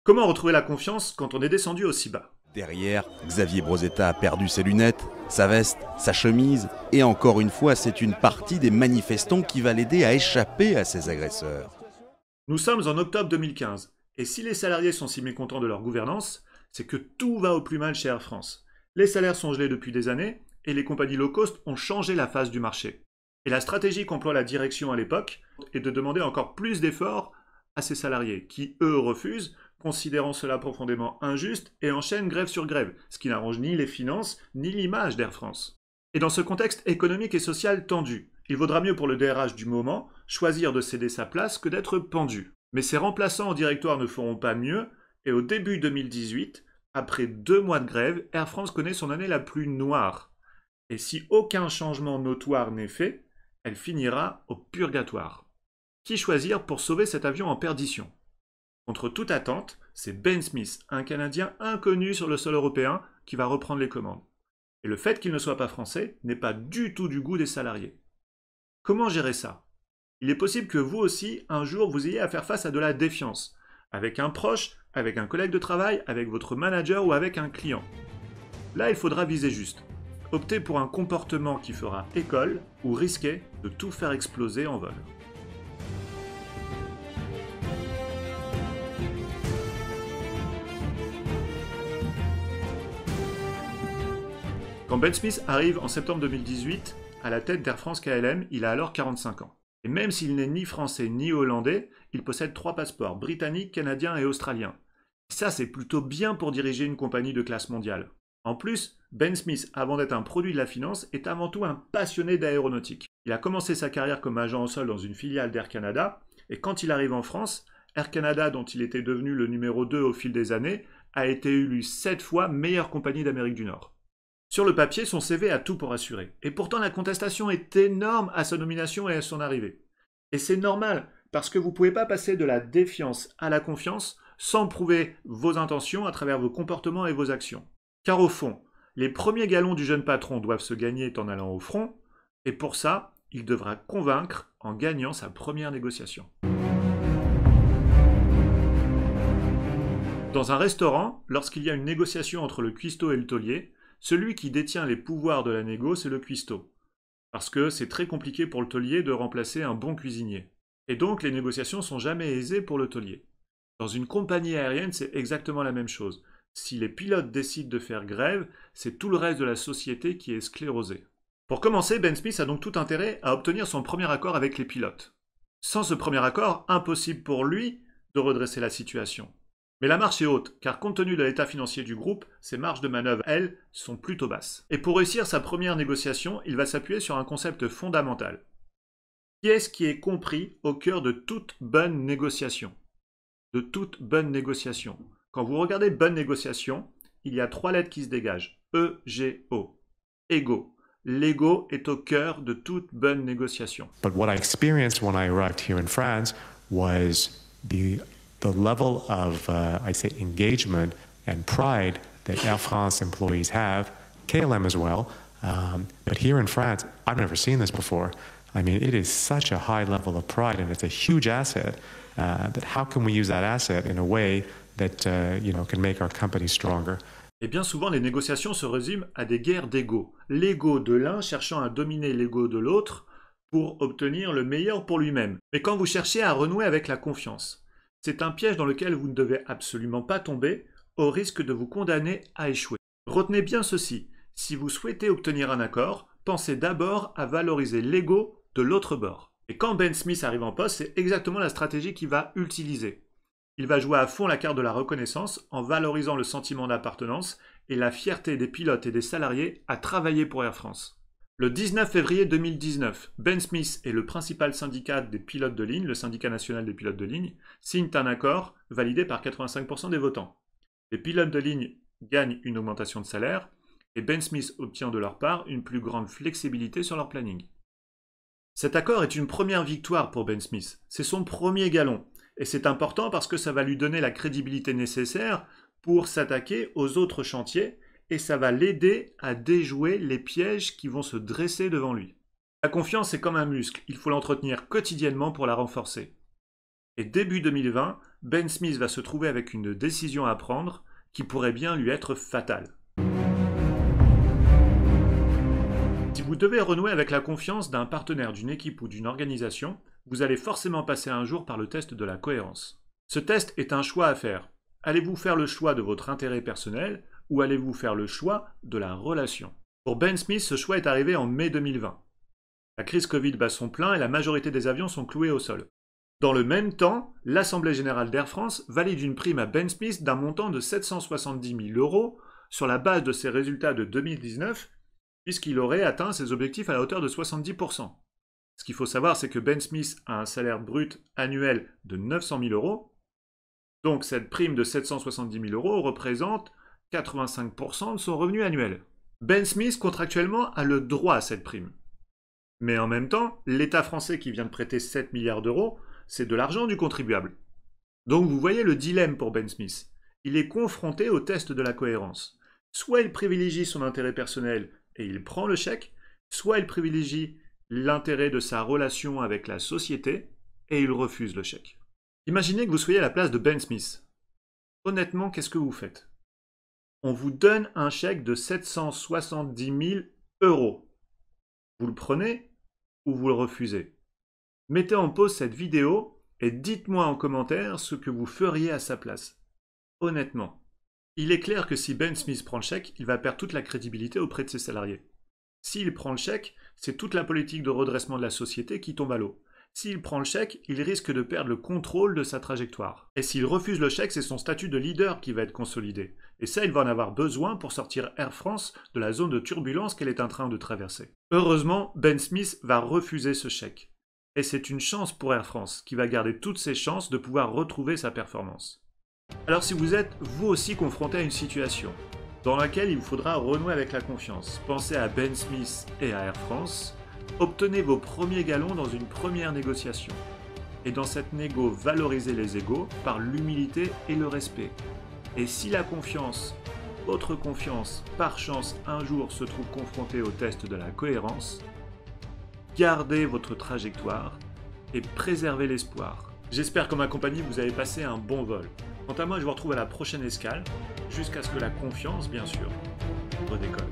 Comment retrouver la confiance quand on est descendu aussi bas? Derrière, Xavier Brosetta a perdu ses lunettes, sa veste, sa chemise, et encore une fois, c'est une partie des manifestants qui va l'aider à échapper à ses agresseurs. Nous sommes en octobre 2015, et si les salariés sont si mécontents de leur gouvernance, c'est que tout va au plus mal chez Air France. Les salaires sont gelés depuis des années, et les compagnies low cost ont changé la face du marché. Et la stratégie qu'emploie la direction à l'époque est de demander encore plus d'efforts à ces salariés, qui eux refusent, considérant cela profondément injuste, et enchaînent grève sur grève, ce qui n'arrange ni les finances, ni l'image d'Air France. Et dans ce contexte économique et social tendu, il vaudra mieux pour le DRH du moment choisir de céder sa place que d'être pendu. Mais ses remplaçants au directoire ne feront pas mieux, et au début 2018, après 2 mois de grève, Air France connaît son année la plus noire. Et si aucun changement notoire n'est fait, elle finira au purgatoire. Qui choisir pour sauver cet avion en perdition? Contre toute attente, c'est Ben Smith, un Canadien inconnu sur le sol européen, qui va reprendre les commandes. Et le fait qu'il ne soit pas français n'est pas du tout du goût des salariés. Comment gérer ça? Il est possible que vous aussi, un jour, vous ayez à faire face à de la défiance, avec un proche, avec un collègue de travail, avec votre manager ou avec un client. Là, il faudra viser juste. Optez pour un comportement qui fera école ou risquer de tout faire exploser en vol. Quand Ben Smith arrive en septembre 2018 à la tête d'Air France KLM, il a alors 45 ans. Et même s'il n'est ni français ni hollandais, il possède 3 passeports, britanniques, canadiens et australiens. Ça, c'est plutôt bien pour diriger une compagnie de classe mondiale. En plus, Ben Smith, avant d'être un produit de la finance, est avant tout un passionné d'aéronautique. Il a commencé sa carrière comme agent au sol dans une filiale d'Air Canada, et quand il arrive en France, Air Canada, dont il était devenu le numéro 2 au fil des années, a été élu 7 fois meilleure compagnie d'Amérique du Nord. Sur le papier, son CV a tout pour assurer. Et pourtant, la contestation est énorme à sa nomination et à son arrivée. Et c'est normal, parce que vous ne pouvez pas passer de la défiance à la confiance sans prouver vos intentions à travers vos comportements et vos actions. Car au fond, les premiers galons du jeune patron doivent se gagner en allant au front, et pour ça, il devra convaincre en gagnant sa première négociation. Dans un restaurant, lorsqu'il y a une négociation entre le cuistot et le taulier, celui qui détient les pouvoirs de la négo, c'est le cuistot. Parce que c'est très compliqué pour le taulier de remplacer un bon cuisinier. Et donc les négociations sont jamais aisées pour le taulier. Dans une compagnie aérienne, c'est exactement la même chose. Si les pilotes décident de faire grève, c'est tout le reste de la société qui est sclérosé. Pour commencer, Ben Smith a donc tout intérêt à obtenir son premier accord avec les pilotes. Sans ce premier accord, impossible pour lui de redresser la situation. Mais la marche est haute, car compte tenu de l'état financier du groupe, ses marges de manœuvre, elles, sont plutôt basses. Et pour réussir sa première négociation, il va s'appuyer sur un concept fondamental. Qui est-ce qui est compris au cœur de toute bonne négociation? De toute bonne négociation. Quand vous regardez bonne négociation, il y a 3 lettres qui se dégagent. E-G-O. Ego. L'ego est au cœur de toute bonne négociation. But what I experienced when I arrived here in France was the level of, I say, engagement and pride that Air France employees have, KLM as well, but here in France, I've never seen this before. I mean, it is such a high level of pride, and it's a huge asset. That how can we use that asset in a way that can make our company stronger? Et bien souvent, les négociations se résument à des guerres d'ego. L'ego de l'un cherchant à dominer l'ego de l'autre pour obtenir le meilleur pour lui-même. Mais quand vous cherchez à renouer avec la confiance, c'est un piège dans lequel vous ne devez absolument pas tomber, au risque de vous condamner à échouer. Retenez bien ceci, si vous souhaitez obtenir un accord, pensez d'abord à valoriser l'ego de l'autre bord. Et quand Ben Smith arrive en poste, c'est exactement la stratégie qu'il va utiliser. Il va jouer à fond la carte de la reconnaissance en valorisant le sentiment d'appartenance et la fierté des pilotes et des salariés à travailler pour Air France. Le 19 février 2019, Ben Smith et le principal syndicat des pilotes de ligne, le syndicat national des pilotes de ligne, signent un accord validé par 85% des votants. Les pilotes de ligne gagnent une augmentation de salaire et Ben Smith obtient de leur part une plus grande flexibilité sur leur planning. Cet accord est une première victoire pour Ben Smith. C'est son premier galon. Et c'est important parce que ça va lui donner la crédibilité nécessaire pour s'attaquer aux autres chantiers et ça va l'aider à déjouer les pièges qui vont se dresser devant lui. La confiance est comme un muscle, il faut l'entretenir quotidiennement pour la renforcer. Et début 2020, Ben Smith va se trouver avec une décision à prendre qui pourrait bien lui être fatale. Si vous devez renouer avec la confiance d'un partenaire, d'une équipe ou d'une organisation, vous allez forcément passer un jour par le test de la cohérence. Ce test est un choix à faire. Allez-vous faire le choix de votre intérêt personnel ou allez-vous faire le choix de la relation? Pour Ben Smith, ce choix est arrivé en mai 2020. La crise Covid bat son plein et la majorité des avions sont cloués au sol. Dans le même temps, l'Assemblée générale d'Air France valide une prime à Ben Smith d'un montant de 770 000 € sur la base de ses résultats de 2019, puisqu'il aurait atteint ses objectifs à la hauteur de 70%. Ce qu'il faut savoir, c'est que Ben Smith a un salaire brut annuel de 900 000 €, donc cette prime de 770 000 € représente 85% de son revenu annuel. Ben Smith, contractuellement, a le droit à cette prime. Mais en même temps, l'État français qui vient de prêter 7 milliards d'euros, c'est de l'argent du contribuable. Donc vous voyez le dilemme pour Ben Smith. Il est confronté au test de la cohérence. Soit il privilégie son intérêt personnel et il prend le chèque, soit il privilégie l'intérêt de sa relation avec la société et il refuse le chèque. Imaginez que vous soyez à la place de Ben Smith. Honnêtement, qu'est-ce que vous faites? On vous donne un chèque de 770 000 €. Vous le prenez ou vous le refusez? Mettez en pause cette vidéo et dites-moi en commentaire ce que vous feriez à sa place. Honnêtement, il est clair que si Ben Smith prend le chèque, il va perdre toute la crédibilité auprès de ses salariés. S'il prend le chèque, c'est toute la politique de redressement de la société qui tombe à l'eau. S'il prend le chèque, il risque de perdre le contrôle de sa trajectoire. Et s'il refuse le chèque, c'est son statut de leader qui va être consolidé. Et ça, il va en avoir besoin pour sortir Air France de la zone de turbulence qu'elle est en train de traverser. Heureusement, Ben Smith va refuser ce chèque. Et c'est une chance pour Air France, qui va garder toutes ses chances de pouvoir retrouver sa performance. Alors si vous êtes, vous aussi, confronté à une situation dans laquelle il vous faudra renouer avec la confiance, pensez à Ben Smith et à Air France, obtenez vos premiers galons dans une première négociation. Et dans cette négo, valorisez les égos par l'humilité et le respect. Et si la confiance, votre confiance, par chance, un jour se trouve confrontée au test de la cohérence, gardez votre trajectoire et préservez l'espoir. J'espère qu'en ma compagnie, vous avez passé un bon vol. Quant à moi, je vous retrouve à la prochaine escale, jusqu'à ce que la confiance, bien sûr, redécolle.